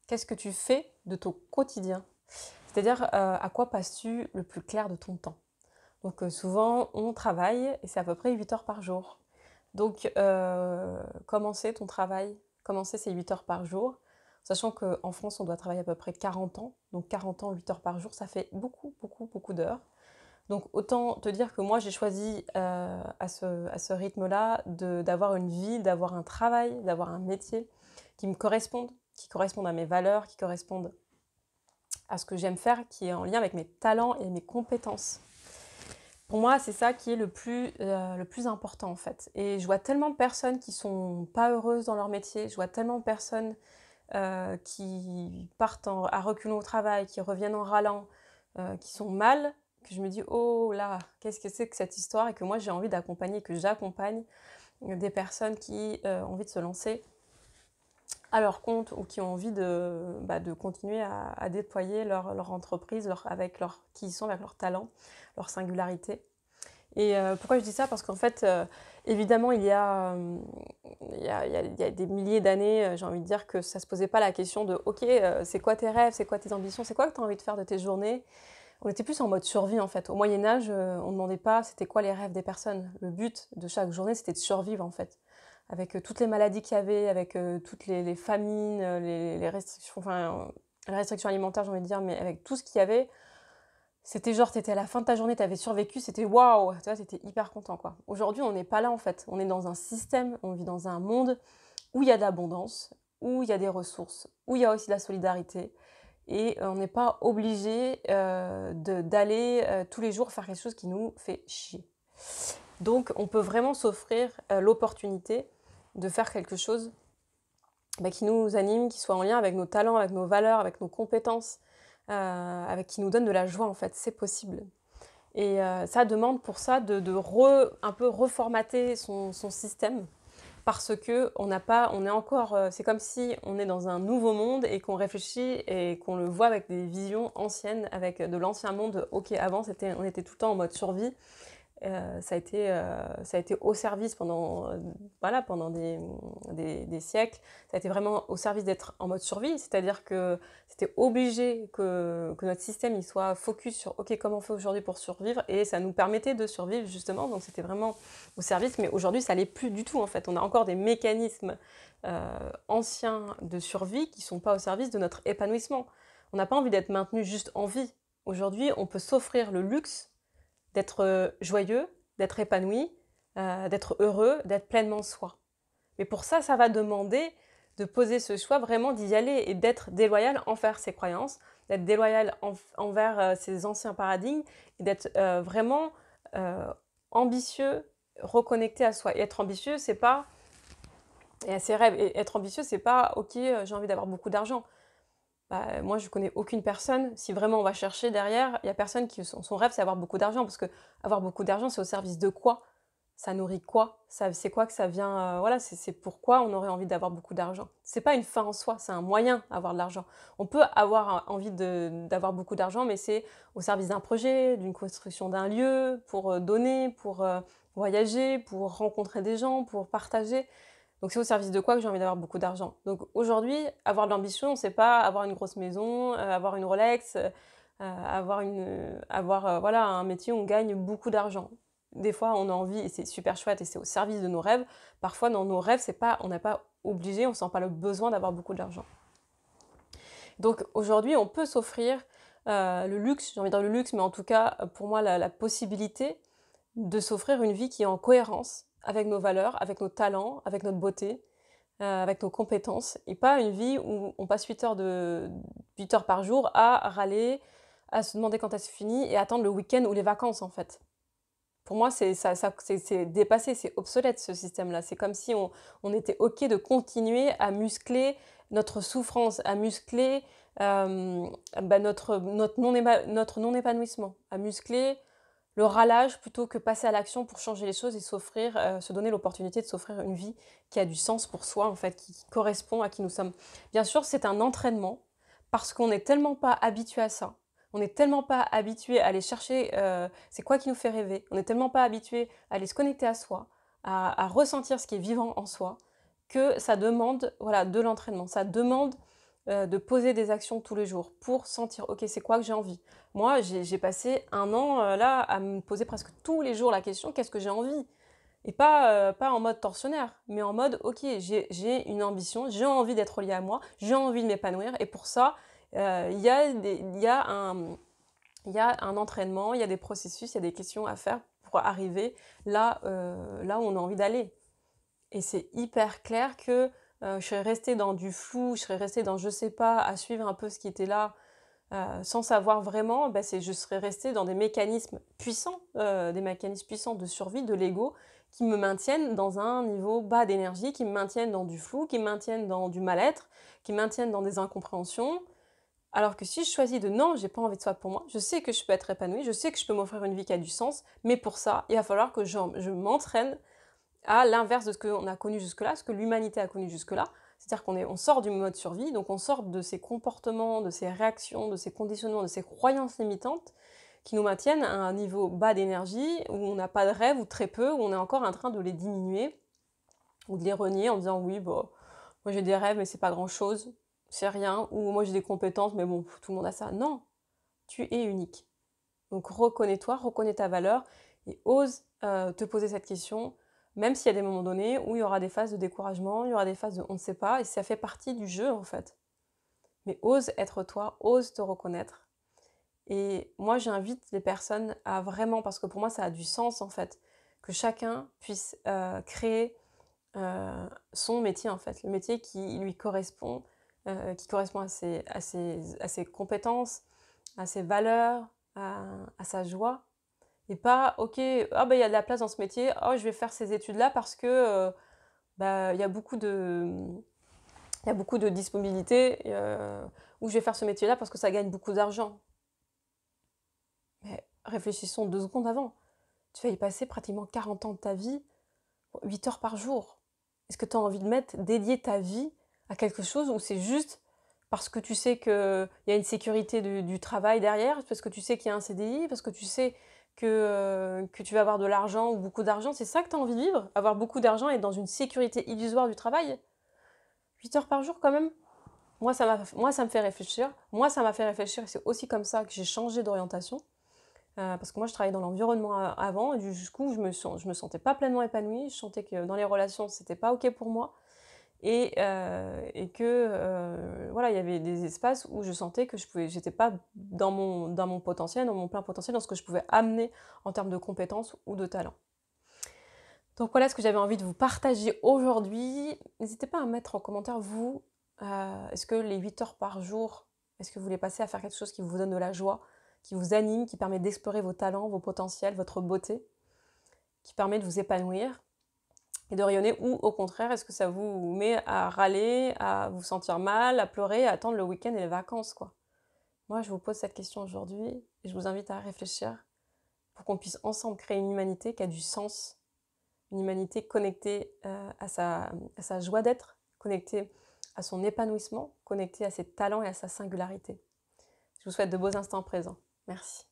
Qu'est-ce que tu fais de ton quotidien? C'est-à-dire, à quoi passes-tu le plus clair de ton temps? Donc, souvent, on travaille et c'est à peu près 8 heures par jour. Donc, comment c'est ton travail? Comment c'est ces 8 heures par jour? Sachant qu'en France, on doit travailler à peu près 40 ans. Donc 40 ans, 8 heures par jour, ça fait beaucoup, beaucoup, beaucoup d'heures. Donc autant te dire que moi, j'ai choisi, à ce rythme-là d'avoir une vie, d'avoir un travail, d'avoir un métier qui correspondent à mes valeurs, qui correspondent à ce que j'aime faire, qui est en lien avec mes talents et mes compétences. Pour moi, c'est ça qui est le plus important, en fait. Et je vois tellement de personnes qui sont pas heureuses dans leur métier, je vois tellement de personnes, qui partent à reculons au travail, qui reviennent en râlant, qui sont mal, que je me dis: «Oh là, qu'est-ce que c'est que cette histoire?» et que moi j'ai envie d'accompagner, que j'accompagne, des personnes qui, ont envie de se lancer à leur compte ou qui ont envie de continuer à déployer leur entreprise, qui ils sont, avec leur talent, leur singularité. Et pourquoi je dis ça? Parce qu'en fait, évidemment, il y a des milliers d'années, j'ai envie de dire que ça se posait pas la question de: «OK, c'est quoi tes rêves? C'est quoi tes ambitions? C'est quoi que tu as envie de faire de tes journées?» On était plus en mode survie, en fait. Au Moyen Âge, on demandait pas c'était quoi les rêves des personnes. Le but de chaque journée, c'était de survivre, en fait. Avec, toutes les maladies qu'il y avait, avec, toutes les famines, les restrictions, enfin, les restrictions alimentaires, j'ai envie de dire, mais avec tout ce qu'il y avait, c'était genre, t'étais à la fin de ta journée, t'avais survécu, c'était waouh! Tu vois, tu hyper content, quoi. Aujourd'hui, on n'est pas là, en fait. On est dans un système, on vit dans un monde où il y a de l'abondance, où il y a des ressources, où il y a aussi de la solidarité et on n'est pas obligé, d'aller, tous les jours faire quelque chose qui nous fait chier. Donc on peut vraiment s'offrir, l'opportunité de faire quelque chose, qui nous anime, qui soit en lien avec nos talents, avec nos valeurs, avec nos compétences, qui nous donne de la joie, en fait. C'est possible. Et ça demande pour ça un peu reformater son système parce qu'on est encore, c'est comme si on est dans un nouveau monde et qu'on réfléchit et qu'on le voit avec des visions anciennes, avec de l'ancien monde. OK, avant on était tout le temps en mode survie. Ça a été au service pendant, voilà, pendant des siècles. Ça a été vraiment au service d'être en mode survie, c'est-à-dire que c'était obligé que notre système il soit focus sur: «OK, comment on fait aujourd'hui pour survivre?» et ça nous permettait de survivre justement, donc c'était vraiment au service. Mais aujourd'hui, ça l'est plus du tout, en fait. On a encore des mécanismes, heu, anciens de survie qui sont pas au service de notre épanouissement. On n'a pas envie d'être maintenu juste en vie. Aujourd'hui, on peut s'offrir le luxe d'être, joyeux, d'être épanoui, d'être heureux, d'être pleinement soi. Mais pour ça, ça va demander de poser ce choix, vraiment d'y aller et d'être déloyal envers ses croyances, d'être déloyal envers, ses anciens paradigmes et d'être, vraiment, heu, ambitieux, reconnecté à soi. Et être ambitieux, c'est pas et à ses rêves et être ambitieux, c'est pas: «OK, j'ai envie d'avoir beaucoup d'argent». Bah, moi, je connais aucune personne, si vraiment on va chercher derrière, il y a personne qui son rêve, c'est avoir beaucoup d'argent parce que avoir beaucoup d'argent, c'est au service de quoi? Ça nourrit quoi? Ça c'est quoi que ça vient, voilà, c'est pourquoi on aurait envie d'avoir beaucoup d'argent? C'est pas une fin en soi, c'est un moyen, avoir de l'argent. On peut avoir envie d'avoir beaucoup d'argent, mais c'est au service d'un projet, d'une construction d'un lieu, pour, donner, pour, voyager, pour rencontrer des gens, pour partager. Donc c'est au service de quoi que j'ai envie d'avoir beaucoup d'argent? Donc aujourd'hui, avoir de l'ambition, c'est pas avoir une grosse maison, avoir une Rolex, voilà, un métier où on gagne beaucoup d'argent. Des fois, on a envie et c'est super chouette et c'est au service de nos rêves. Parfois, dans nos rêves, c'est pas on n'est pas obligé, on sent pas le besoin d'avoir beaucoup d'argent. Donc aujourd'hui, on peut s'offrir, le luxe, j'ai envie de dire le luxe, mais en tout cas, pour moi, la possibilité de s'offrir une vie qui est en cohérence avec nos valeurs, avec nos talents, avec notre beauté, avec nos compétences et pas une vie où on passe 8 heures par jour à râler, à se demander quand est-ce fini et attendre le week-end ou les vacances, en fait. Pour moi, c'est dépassé, c'est obsolète ce système-là. C'est comme si on était OK de continuer à muscler notre souffrance, à muscler, notre non-épanouissement, à muscler le râlage plutôt que passer à l'action pour changer les choses et se donner l'opportunité de s'offrir une vie qui a du sens pour soi, en fait, qui correspond à qui nous sommes. Bien sûr, c'est un entraînement parce qu'on n'est tellement pas habitué à ça. On n'est tellement pas habitué à aller chercher, c'est quoi qui nous fait rêver. On n'est tellement pas habitué à aller se connecter à soi, à ressentir ce qui est vivant en soi, que ça demande, voilà, de l'entraînement. Ça demande, de poser des actions tous les jours pour sentir: «OK, c'est quoi que j'ai envie?» Moi, j'ai passé un an, là, à me poser presque tous les jours la question: «Qu'est-ce que j'ai envie?» Et pas en mode tortionnaire, mais en mode: «OK, j'ai une ambition, j'ai envie d'être liée à moi, j'ai envie de m'épanouir et pour ça, il y a un entraînement, il y a des processus, il y a des questions à faire pour arriver là où on a envie d'aller». Et c'est hyper clair que, je serais restée dans du flou, je serais restée dans je sais pas, à suivre un peu ce qui était là, sans savoir vraiment, bah, je serais restée dans des mécanismes puissants de survie de l'ego qui me maintiennent dans un niveau bas d'énergie, qui me maintiennent dans du flou, qui me maintiennent dans du mal-être, qui me maintiennent dans des incompréhensions. Alors que si je choisis de non, j'ai pas envie de ça pour moi, je sais que je peux être épanouie, je sais que je peux m'offrir une vie qui a du sens, mais pour ça, il va falloir que je m'entraîne à l'inverse de ce qu'on a connu jusque-là, ce que l'humanité a connu jusque-là. C'est-à-dire on sort du mode survie, donc on sort de ces comportements, de ces réactions, de ces conditionnements, de ces croyances limitantes qui nous maintiennent à un niveau bas d'énergie, où on n'a pas de rêve ou très peu, où on est encore en train de les diminuer ou de les renier en disant: «Oui, bah, moi j'ai des rêves mais c'est pas grand-chose, c'est rien» ou «Moi j'ai des compétences mais bon, tout le monde a ça». Non, tu es unique. Donc reconnais-toi, reconnais ta valeur et ose, te poser cette question, même s'il y a des moments donnés où il y aura des phases de découragement, il y aura des phases de on ne sait pas et ça fait partie du jeu, en fait. Mais ose être toi, ose te reconnaître et moi j'invite les personnes à vraiment parce que pour moi ça a du sens, en fait, que chacun puisse, créer, son métier, en fait. Le métier qui correspond à ses compétences, à ses valeurs, à sa joie et pas: «OK, ah bah, il y a de la place dans ce métier. Oh, je vais faire ces études-là parce que, bah, il y a beaucoup de disponibilité ou je vais faire ce métier-là parce que ça gagne beaucoup d'argent». Mais réfléchissons 2 secondes avant. Tu vas y passer pratiquement 40 ans de ta vie, 8 heures par jour. Est-ce que tu as envie de dédier ta vie à quelque chose ou c'est juste parce que tu sais qu'il y a une sécurité du travail derrière, parce que tu sais qu'il y a un CDI, parce que tu sais que tu vas avoir de l'argent ou beaucoup d'argent, c'est ça que tu as envie de vivre? Avoir beaucoup d'argent et être dans une sécurité illusoire du travail? 8 heures par jour quand même? Moi ça me fait réfléchir. Moi ça m'a fait réfléchir et c'est aussi comme ça que j'ai changé d'orientation. Parce que moi je travaillais dans l'environnement avant et du coup je me sentais pas pleinement épanouie. Je sentais que dans les relations c'était pas OK pour moi et que, voilà, il y avait des espaces où je sentais que j'étais pas dans mon potentiel, dans mon plein potentiel, dans ce que je pouvais amener en termes de compétences ou de talent. Donc voilà ce que j'avais envie de vous partager aujourd'hui. N'hésitez pas à mettre en commentaire vous, est-ce que les 8 heures par jour, est-ce que vous voulez passer à faire quelque chose qui vous donne de la joie, qui vous anime, qui permet d'explorer vos talents, vos potentiels, votre beauté, qui permet de vous épanouir? Et de rayonner ou au contraire, est-ce que ça vous met à râler, à vous sentir mal, à pleurer, à attendre le week-end et les vacances, quoi? Moi, je vous pose cette question aujourd'hui et je vous invite à réfléchir pour qu'on puisse ensemble créer une humanité qui a du sens, une humanité connectée, à sa joie d'être, connectée à son épanouissement, connectée à ses talents et à sa singularité. Je vous souhaite de beaux instants présents. Merci.